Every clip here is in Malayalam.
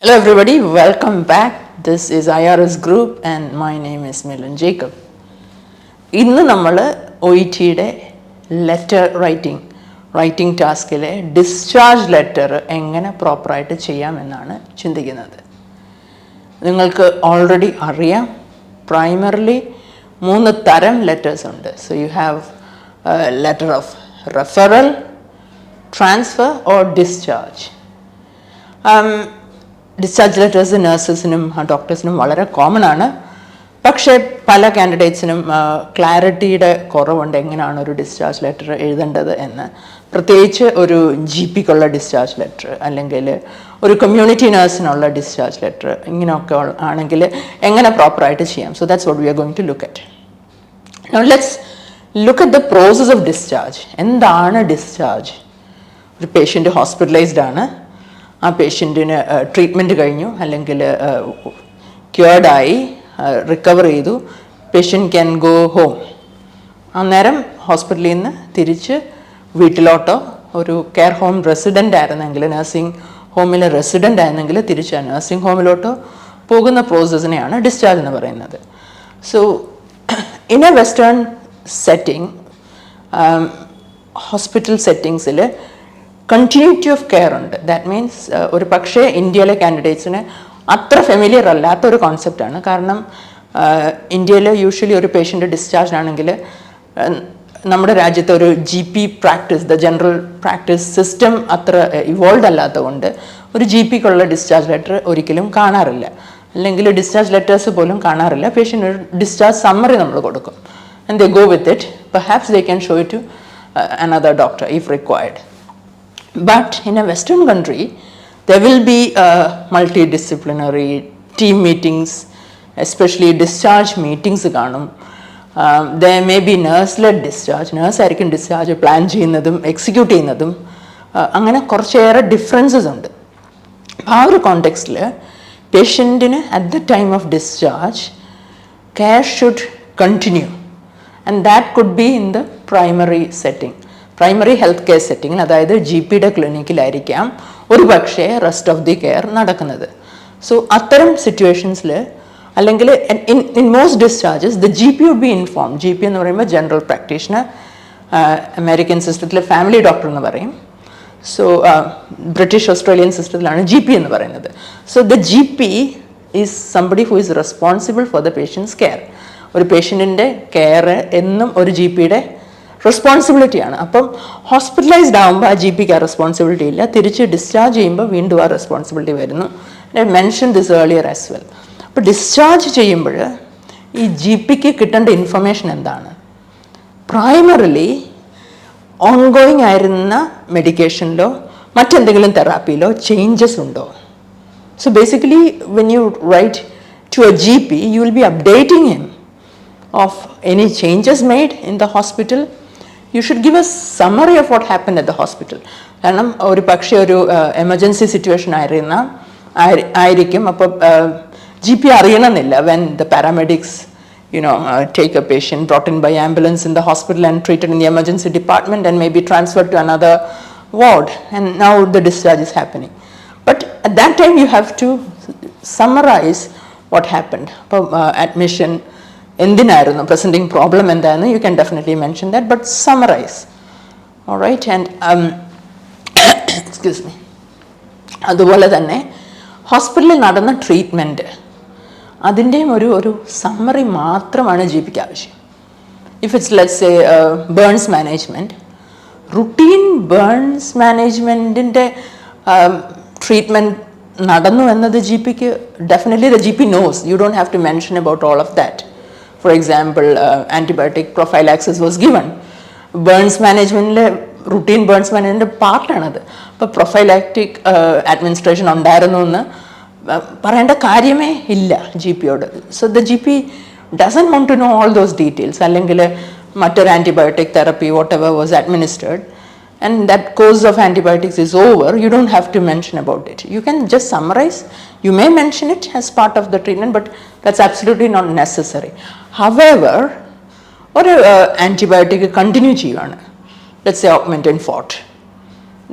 Hello everybody, welcome back. This is IRS Group and my name is Milen Jacob. ഇന്ന് നമ്മൾ OET ലെറ്റർ റൈറ്റിംഗ് ടാസ്കിലെ ഡിസ്ചാർജ് ലെറ്റർ എങ്ങനെ പ്രോപ്പറായിട്ട് ചെയ്യാമെന്നാണ് ചിന്തിക്കുന്നത്. നിങ്ങൾക്ക് ഓൾറെഡി അറിയാം, പ്രൈമറിലി 3 തരം ലെറ്റേഴ്സ് ഉണ്ട്. So you have letter of referral, transfer or discharge. Discharge letters നഴ്സസിനും ഡോക്ടേഴ്സിനും വളരെ കോമൺ ആണ്. പക്ഷേ പല കാൻഡിഡേറ്റ്സിനും ക്ലാരിറ്റിയുടെ കുറവുണ്ട് എങ്ങനെയാണ് ഒരു ഡിസ്ചാർജ് ലെറ്റർ എഴുതേണ്ടത് എന്ന്. പ്രത്യേകിച്ച് ഒരു GPക്കുള്ള ഡിസ്ചാർജ് ലെറ്റർ അല്ലെങ്കിൽ ഒരു കമ്മ്യൂണിറ്റി നഴ്സിനുള്ള ഡിസ്ചാർജ് ലെറ്റർ ഇങ്ങനെയൊക്കെ ആണെങ്കിൽ എങ്ങനെ പ്രോപ്പറായിട്ട് ചെയ്യാം. So that's what we are going to look at. Now let's look at the process of discharge. എന്താണ് ഡിസ്ചാർജ്? ഒരു പേഷ്യൻ്റ് ഹോസ്പിറ്റലൈസ്ഡ് ആണ്, ആ പേഷ്യൻറ്റിന് ട്രീറ്റ്മെൻറ്റ് കഴിഞ്ഞു അല്ലെങ്കിൽ ക്യൂർഡായി റിക്കവർ ചെയ്തു, പേഷ്യൻ്റ് ക്യാൻ ഗോ ഹോം. അന്നേരം ഹോസ്പിറ്റലിൽ നിന്ന് തിരിച്ച് വീട്ടിലോട്ടോ, ഒരു കെയർ ഹോം റെസിഡൻ്റ് ആയിരുന്നെങ്കിൽ, നഴ്സിംഗ് ഹോമിലെ റെസിഡൻ്റ് ആയിരുന്നെങ്കിൽ തിരിച്ച് നഴ്സിംഗ് ഹോമിലോട്ടോ പോകുന്ന പ്രോസസ്സിനെയാണ് ഡിസ്ചാർജ് എന്ന് പറയുന്നത്. So in a western setting, hospital സെറ്റിങ്സിൽ കണ്ടിന്യൂറ്റി ഓഫ് കെയർ ഉണ്ട്. ദാറ്റ് മീൻസ് ഒരു പക്ഷേ ഇന്ത്യയിലെ കാൻഡിഡേറ്റ്സിന് അത്ര ഫെമിലിയർ അല്ലാത്ത ഒരു കോൺസെപ്റ്റാണ്. കാരണം ഇന്ത്യയിൽ യൂഷ്വലി ഒരു പേഷ്യൻ്റ് ഡിസ്ചാർജ് ആണെങ്കിൽ നമ്മുടെ രാജ്യത്തെ ഒരു GP practice, the general practice system അത്ര ഇവോൾവ് അല്ലാത്തതുകൊണ്ട് ഒരു GPക്കുള്ള ഡിസ്ചാർജ് ലെറ്റർ ഒരിക്കലും കാണാറില്ല, അല്ലെങ്കിൽ ഡിസ്ചാർജ് ലെറ്റേഴ്സ് പോലും കാണാറില്ല. പേഷ്യൻ്റ് ഒരു ഡിസ്ചാർജ് സമ്മറി നമ്മൾ കൊടുക്കും and they go with it. Perhaps they can show it to another doctor if required. But in a Western country, there will be multidisciplinary team meetings, especially discharge meetings. There may be nurse-led discharge. Nurse ആയിരിക്കും ഡിസ്ചാർജ് പ്ലാൻ ചെയ്യുന്നതും എക്സിക്യൂട്ട് ചെയ്യുന്നതും. അങ്ങനെ കുറച്ചേറെ ഡിഫറൻസസ് ഉണ്ട്. ആ ഒരു കോണ്ടെക്സ്റ്റിൽ പേഷ്യൻറ്റിന് at the time of discharge care should continue, and that could be in the primary setting, primary health care സെറ്റിങ്ങിൽ, അതായത് GPയുടെ ക്ലിനിക്കിലായിരിക്കാം ഒരു പക്ഷേ റെസ്റ്റ് ഓഫ് ദി കെയർ നടക്കുന്നത്. സോ അത്തരം സിറ്റുവേഷൻസിൽ അല്ലെങ്കിൽ in most discharges the GP would be inform. GP എന്ന് പറയുമ്പോൾ ജനറൽ പ്രാക്ടീഷണർ, അമേരിക്കൻ സിസ്റ്റത്തിൽ ഫാമിലി ഡോക്ടർ എന്ന് പറയും. സോ ബ്രിട്ടീഷ് ഓസ്ട്രേലിയൻ സിസ്റ്റത്തിലാണ് GP എന്ന് പറയുന്നത്. So the GP is somebody who is responsible for the patient's care. ഒരു പേഷ്യൻറ്റിൻ്റെ കെയർ എന്നും ഒരു GPയുടെ റെസ്പോൺസിബിലിറ്റിയാണ്. അപ്പം ഹോസ്പിറ്റലൈസ്ഡ് ആകുമ്പോൾ ആ GPക്ക് ആ റെസ്പോൺസിബിലിറ്റി ഇല്ല, തിരിച്ച് ഡിസ്ചാർജ് ചെയ്യുമ്പോൾ വീണ്ടും ആ റെസ്പോൺസിബിലിറ്റി വരുന്നു. I mention this earlier as well. അപ്പോൾ ഡിസ്ചാർജ് ചെയ്യുമ്പോൾ ഈ GPക്ക് കിട്ടേണ്ട ഇൻഫർമേഷൻ എന്താണ്? പ്രൈമറിലി ഓൺഗോയിങ് ആയിരുന്ന മെഡിക്കേഷനിലോ മറ്റെന്തെങ്കിലും തെറാപ്പിയിലോ ചേഞ്ചസ് ഉണ്ടോ? So basically when you write to a GP, you will be updating him of any changes made in the hospital. You should give a summary of what happened at the hospital. കാരണം ഒരു പക്ഷേ ഒരു എമർജൻസി സിറ്റുവേഷൻ ആയിരിക്കും. അപ്പോൾ GP അറിയണമെന്നില്ല when the paramedics take a patient brought in by ambulance in the hospital and treated in the emergency department and maybe transferred to another ward, and now the discharge is happening. But at that time you have to summarize what happened. അപ്പോൾ admission എന്തിനായിരുന്നു, പ്രസൻറ്റിംഗ് പ്രോബ്ലം എന്തായിരുന്നു, you can definitely mention that, but summarise. Alright. And excuse me, അതുപോലെ തന്നെ ഹോസ്പിറ്റലിൽ നടന്ന ട്രീറ്റ്മെൻറ്റ് അതിൻ്റെയും ഒരു സമ്മറി മാത്രമാണ് GPക്ക് ആവശ്യം. If it's let's say burns management, routine burns മാനേജ്മെൻറ്റിൻ്റെ ട്രീറ്റ്മെൻറ്റ് നടന്നു എന്നത് GPക്ക് definitely the GP knows. You don't have to mention about all of that. For example, antibiotic prophylaxis was given. Burns management, routine burns management പാർട്ടാണത്. അപ്പോൾ പ്രൊഫൈലാക്റ്റിക് അഡ്മിനിസ്ട്രേഷൻ ഉണ്ടായിരുന്നു എന്ന് പറയേണ്ട കാര്യമേ ഇല്ല GPയോട്. So the GP doesn't want to know all those details. അല്ലെങ്കിൽ മറ്റൊരു antibiotic therapy what ever was administered and that course of antibiotics is over, you don't have to mention about it. You can just summarize. You may mention it as part of the treatment, but that's absolutely not necessary. However, ഒരു ആൻറ്റിബയോട്ടിക് കണ്ടിന്യൂ ചെയ്യുകയാണ്, let's say augmentin 4,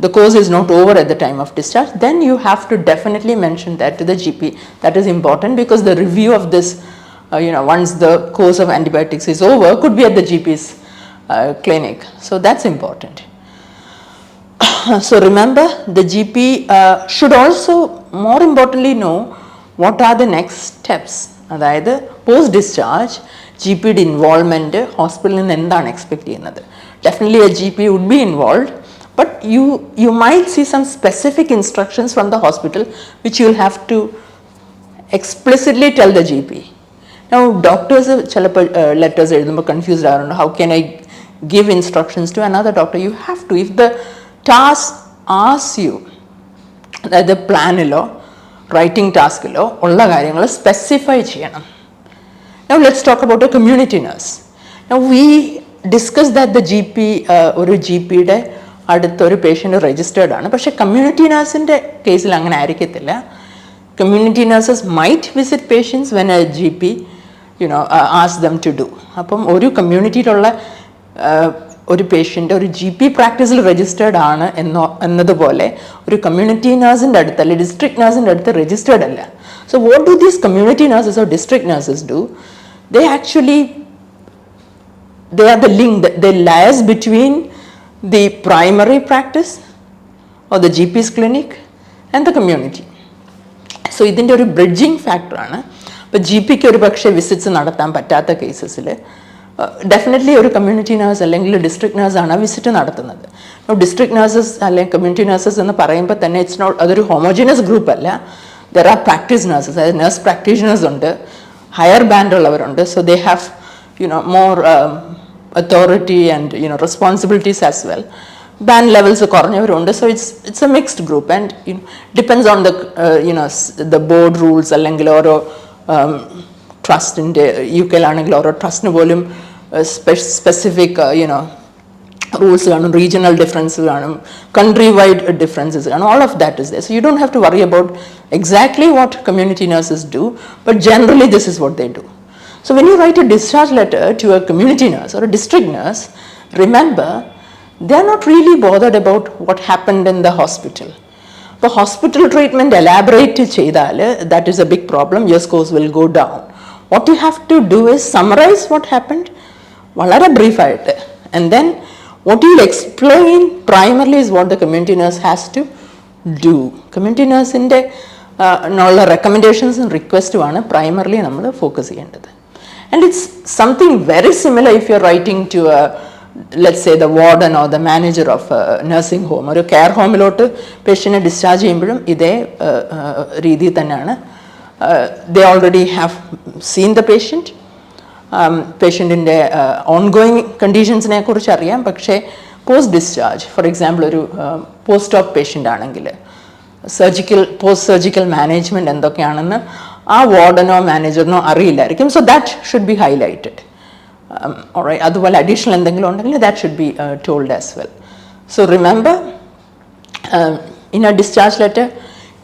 the course is not over at the time of discharge, then you have to definitely mention that to the GP. That is important because the review of this, once the course of antibiotics is over, could be at the GP's clinic. So that's important. So remember, the GP should also, more importantly, know what are the next steps. അതായത് പോസ്റ്റ് ഡിസ്ചാർജ് ജി പിയുടെ ഇൻവോൾവ്മെൻറ്റ് ഹോസ്പിറ്റലിൽ നിന്ന് എന്താണ് എക്സ്പെക്ട് ചെയ്യുന്നത്. Definitely a G P would be involved, but you might see some specific instructions from the hospital which you will have to explicitly tell the GP. Now doctors chalappo letters ezhudumbo confused aarundu, how can I give instructions to another doctor? You have to, if the task asks you, that the plan illo writing task illo ulla karyangal specify cheyanam. Now let's talk about a community nurse. Now we discussed that the GP oru GP ide അടുത്തൊരു പേഷ്യൻ്റ് രജിസ്റ്റേർഡ് ആണ്. പക്ഷേ കമ്മ്യൂണിറ്റി നഴ്സിൻ്റെ കേസിൽ അങ്ങനെ ആയിരിക്കത്തില്ല. Community nurses might visit patients when a G P ask them to do. അപ്പം ഒരു കമ്മ്യൂണിറ്റിയിലുള്ള ഒരു പേഷ്യൻ്റ് ഒരു ജി പി പ്രാക്ടീസിൽ രജിസ്റ്റേർഡ് ആണ് എന്നതുപോലെ ഒരു കമ്മ്യൂണിറ്റി നഴ്സിൻ്റെ അടുത്ത് അല്ലെങ്കിൽ ഡിസ്ട്രിക്ട് നഴ്സിൻ്റെ അടുത്ത് രജിസ്റ്റേർഡ് അല്ല. So what do these community nurses or district nurses do? They are the link, they liaise between the primary practice or the GP's clinic and the community. So ഇതിൻ്റെ ഒരു ബ്രിഡ്ജിങ് ഫാക്ടറാണ്. ഇപ്പോൾ ജി പിക്ക് ഒരു പക്ഷേ വിസിറ്റ്സ് നടത്താൻ പറ്റാത്ത കേസസിൽ ഡെഫിനറ്റ്ലി ഒരു കമ്മ്യൂണിറ്റി നഴ്സ് അല്ലെങ്കിൽ ഡിസ്ട്രിക്ട് നഴ്സാണ് വിസിറ്റ് നടത്തുന്നത്. ഡിസ്ട്രിക്ട് നഴ്സസ് അല്ലെങ്കിൽ കമ്മ്യൂണിറ്റി നഴ്സസ് എന്ന് പറയുമ്പോൾ തന്നെ ഇറ്റ്സ് നോട്ട്, അതൊരു ഹോമോജീനസ് ഗ്രൂപ്പ് അല്ല. ദർ ആർ പ്രാക്ടീസ് നഴ്സസ്, അതായത് നഴ്സ് പ്രാക്ടീഷണേഴ്സ് ഉണ്ട്, ഹയർ ബാൻഡ് ഉള്ളവരുണ്ട്. So they have more authority and responsibilities as well. Band levels kornavarundi, so it's a mixed group, and depends on the the board rules allengil oro trust inde UK lanengil oro trust nu volum specific rules kanum, regional differences kanum, country wide differences kanum, all of that is there. So you don't have to worry about exactly what community nurses do, but generally this is what they do. So when you write a discharge letter to a community nurse or a district nurse, remember, they are not really bothered about what happened in the hospital. For hospital treatment elaborate cheyidal, that is a big problem, your scores will go down. What you have to do is summarize what happened, valare brief aayittu, and then what you will explain primarily is what the community nurse has to do. Community nurse inde nolla recommendations and request aanu primarily nammal focus cheyendathu. And it's something very similar if you're writing to let's say the warden or the manager of a nursing home or a care home lote patient discharge cheyyumbozhum ide reethi thannaanu. They already have seen the patient, patient inde ongoing conditions ne kurichu ariyam. Pakshe post discharge, for example oru post op patient aanengil post surgical management endokkeyanennu ആ വാർഡനോ മാനേജറിനോ അറിയില്ലായിരിക്കും. So that should be highlighted. Alright, അതുപോലെ അഡീഷണൽ എന്തെങ്കിലും ഉണ്ടെങ്കിൽ that should be told as well. So remember, in a discharge letter,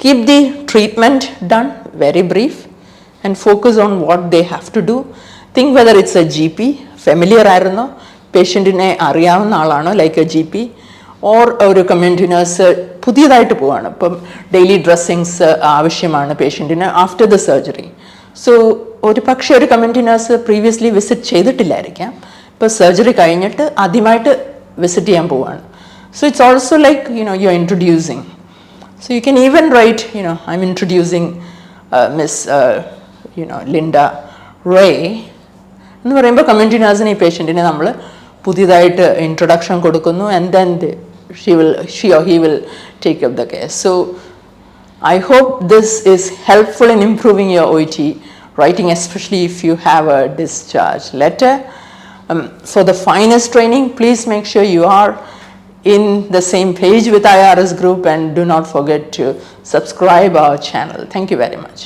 keep the treatment done very brief and focus on what they have to do. Think whether it's a G P, familiar ആയിരുന്നോ, പേഷ്യൻറ്റിനെ അറിയാവുന്ന ആളാണോ like a G P, or ഒരു കമ്മ്യൂണിറ്റി നഴ്സ് പുതിയതായിട്ട് പോവാണ്, ഇപ്പം ഡെയിലി ഡ്രസ്സിങ്സ് ആവശ്യമാണ് പേഷ്യൻറ്റിന് ആഫ്റ്റർ ദ സർജറി. സോ ഒരു പക്ഷേ ഒരു കമ്മ്യൂണിറ്റി നഴ്സ് പ്രീവിയസ്ലി വിസിറ്റ് ചെയ്തിട്ടില്ലായിരിക്കാം, ഇപ്പോൾ സർജറി കഴിഞ്ഞിട്ട് ആദ്യമായിട്ട് വിസിറ്റ് ചെയ്യാൻ പോവാണ്. So it's also like you are introducing. So you can even write I am introducing Miss Linda Ray എന്ന് പറയുമ്പോൾ കമ്മ്യൂണിറ്റി നഴ്സിന് ഈ പേഷ്യൻറ്റിനെ നമ്മൾ പുതിയതായിട്ട് ഇൻട്രൊഡക്ഷൻ കൊടുക്കുന്നു, and then she or he will take up the case. So I hope this is helpful in improving your OET writing, especially if you have a discharge letter. For the finest training, please make sure you are in the same page with IRS Group, and do not forget to subscribe our channel. Thank you very much.